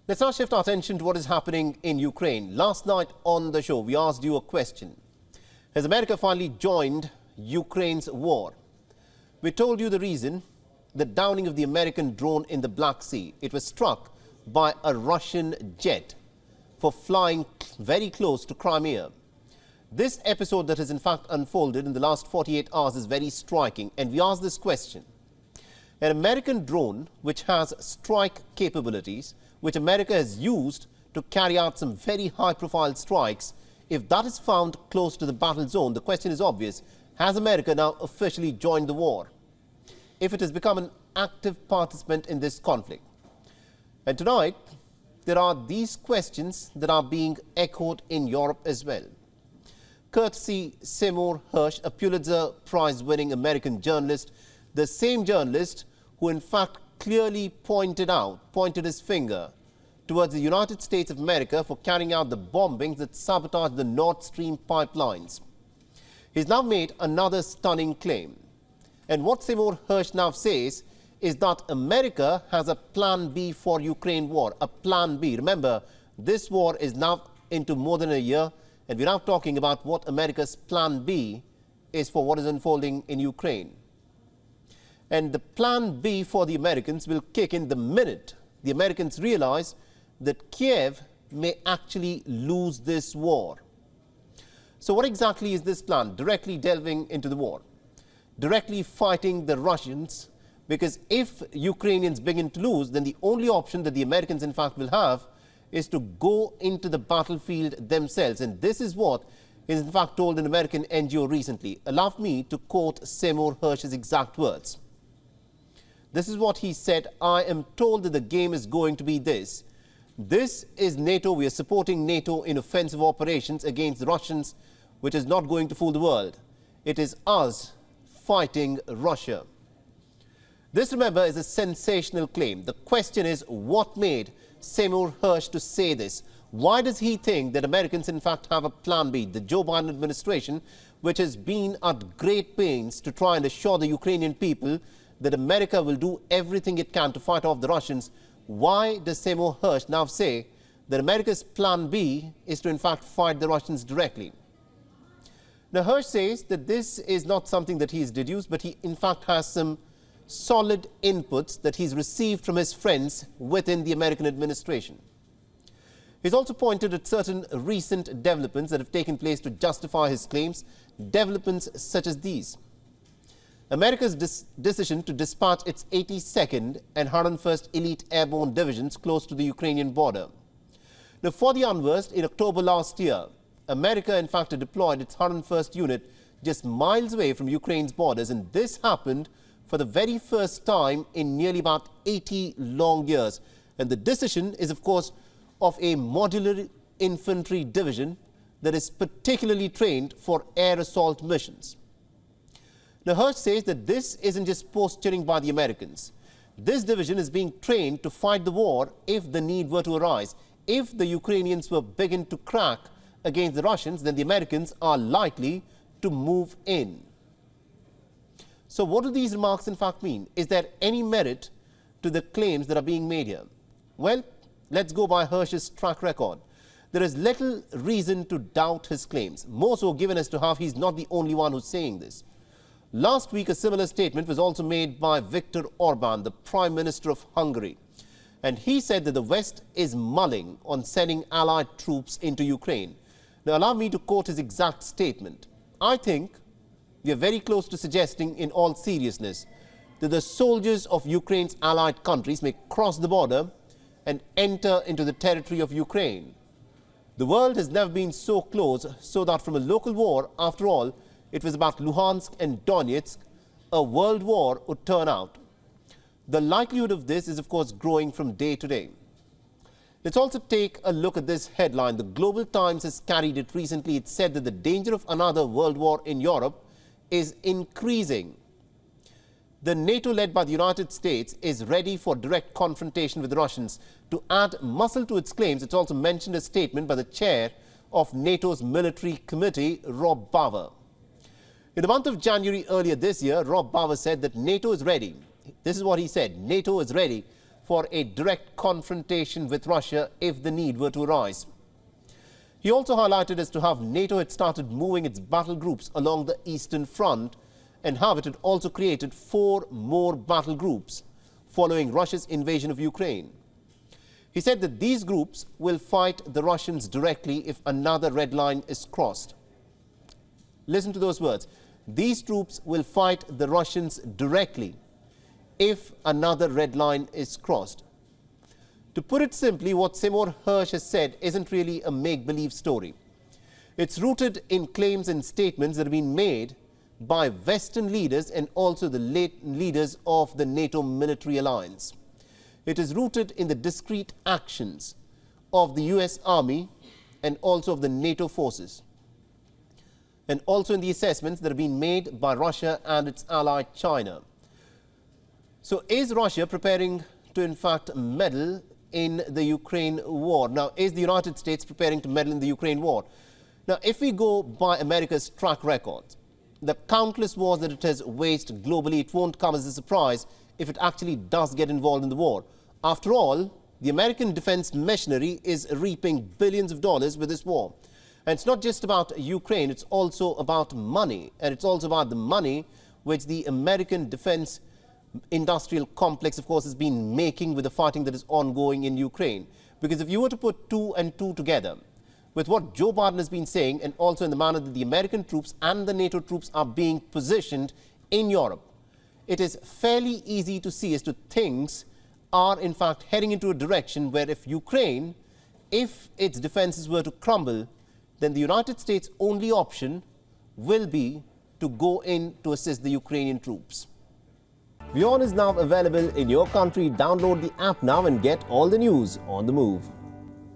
Let's now shift our attention to what is happening in Ukraine. Last night on the show, we asked you a question. Has America finally joined Ukraine's war? We told you the reason, the downing of the American drone in the Black Sea. It was struck by a Russian jet for flying very close to Crimea. This episode that has in fact unfolded in the last 48 hours is very striking, and we asked this question. An American drone which has strike capabilities, which America has used to carry out some very high-profile strikes, if that is found close to the battle zone, the question is obvious. Has America now officially joined the war? If it has become an active participant in this conflict? And tonight, there are these questions that are being echoed in Europe as well. Courtesy Seymour Hersh, a Pulitzer Prize-winning American journalist, the same journalist who in fact clearly pointed his finger towards the United States of America for carrying out the bombings that sabotaged the Nord Stream pipelines. He's now made another stunning claim. And what Seymour Hersh now says is that America has a plan B for Ukraine war, a plan B. Remember, this war is now into more than a year, and we're now talking about what America's plan B is for what is unfolding in Ukraine. And the plan B for the Americans will kick in the minute the Americans realize that Kiev may actually lose this war. So what exactly is this plan? Directly delving into the war, directly fighting the Russians, because if Ukrainians begin to lose, then the only option that the Americans in fact will have is to go into the battlefield themselves. And this is what is in fact told an American NGO recently. Allow me to quote Seymour Hersh's exact words. This is what he said: "I am told that the game is going to be this. This is NATO. We are supporting NATO in offensive operations against the Russians, which is not going to fool the world. It is us fighting Russia." This, remember, is a sensational claim. The question is, what made Seymour Hersh to say this? Why does he think that Americans in fact have a plan B? The Joe Biden administration, which has been at great pains to try and assure the Ukrainian people that America will do everything it can to fight off the Russians, why does Seymour Hersh now say that America's plan B is to in fact fight the Russians directly? Now, Hersh says that this is not something that he's deduced, but he in fact has some solid inputs that he's received from his friends within the American administration. He's also pointed at certain recent developments that have taken place to justify his claims, developments such as these. America's decision to dispatch its 82nd and 101st Elite Airborne Divisions close to the Ukrainian border. Now, for the unversed, in October last year, America in fact deployed its 101st unit just miles away from Ukraine's borders, and this happened for the very first time in nearly about 80 long years. And the decision is, of course, of a modular infantry division that is particularly trained for air assault missions. Now, Hersh says that this isn't just posturing by the Americans. This division is being trained to fight the war if the need were to arise. If the Ukrainians were begin to crack against the Russians, then the Americans are likely to move in. So what do these remarks in fact mean? Is there any merit to the claims that are being made here? Well, let's go by Hersh's track record. There is little reason to doubt his claims, more so given as to how he's not the only one who's saying this. Last week, a similar statement was also made by Viktor Orban, the Prime Minister of Hungary. And he said that the West is mulling on sending allied troops into Ukraine. Now, allow me to quote his exact statement. "I think we are very close to suggesting in all seriousness that the soldiers of Ukraine's allied countries may cross the border and enter into the territory of Ukraine. The world has never been so close, so that from a local war, after all, it was about Luhansk and Donetsk, a world war would turn out. The likelihood of this is, of course, growing from day to day." Let's also take a look at this headline. The Global Times has carried it recently. It said that the danger of another world war in Europe is increasing. The NATO, led by the United States, is ready for direct confrontation with the Russians. To add muscle to its claims, it's also mentioned a statement by the chair of NATO's military committee, Rob Bauer. In the month of January earlier this year, Rob Bauer said that NATO is ready. This is what he said: NATO is ready for a direct confrontation with Russia if the need were to arise. He also highlighted as to how NATO had started moving its battle groups along the Eastern Front and how it had also created 4 more battle groups following Russia's invasion of Ukraine. He said that these groups will fight the Russians directly if another red line is crossed. Listen to those words. These troops will fight the Russians directly if another red line is crossed. To put it simply, what Seymour Hersh has said isn't really a make-believe story. It's rooted in claims and statements that have been made by Western leaders and also the leaders of the NATO military alliance. It is rooted in the discrete actions of the US Army and also of the NATO forces, and also in the assessments that have been made by Russia and its ally China. So is Russia preparing to in fact meddle in the Ukraine war? Now, is the United States preparing to meddle in the Ukraine war? Now, if we go by America's track record, the countless wars that it has waged globally, it won't come as a surprise if it actually does get involved in the war. After all, the American defense machinery is reaping billions of dollars with this war. And it's not just about Ukraine, it's also about money. And it's also about the money which the American defense industrial complex, of course, has been making with the fighting that is ongoing in Ukraine. Because if you were to put 2 and 2 together, with what Joe Biden has been saying, and also in the manner that the American troops and the NATO troops are being positioned in Europe, it is fairly easy to see as to things are in fact heading into a direction where if Ukraine, if its defenses were to crumble, then the United States' only option will be to go in to assist the Ukrainian troops. WION is now available in your country. Download the app now and get all the news on the move.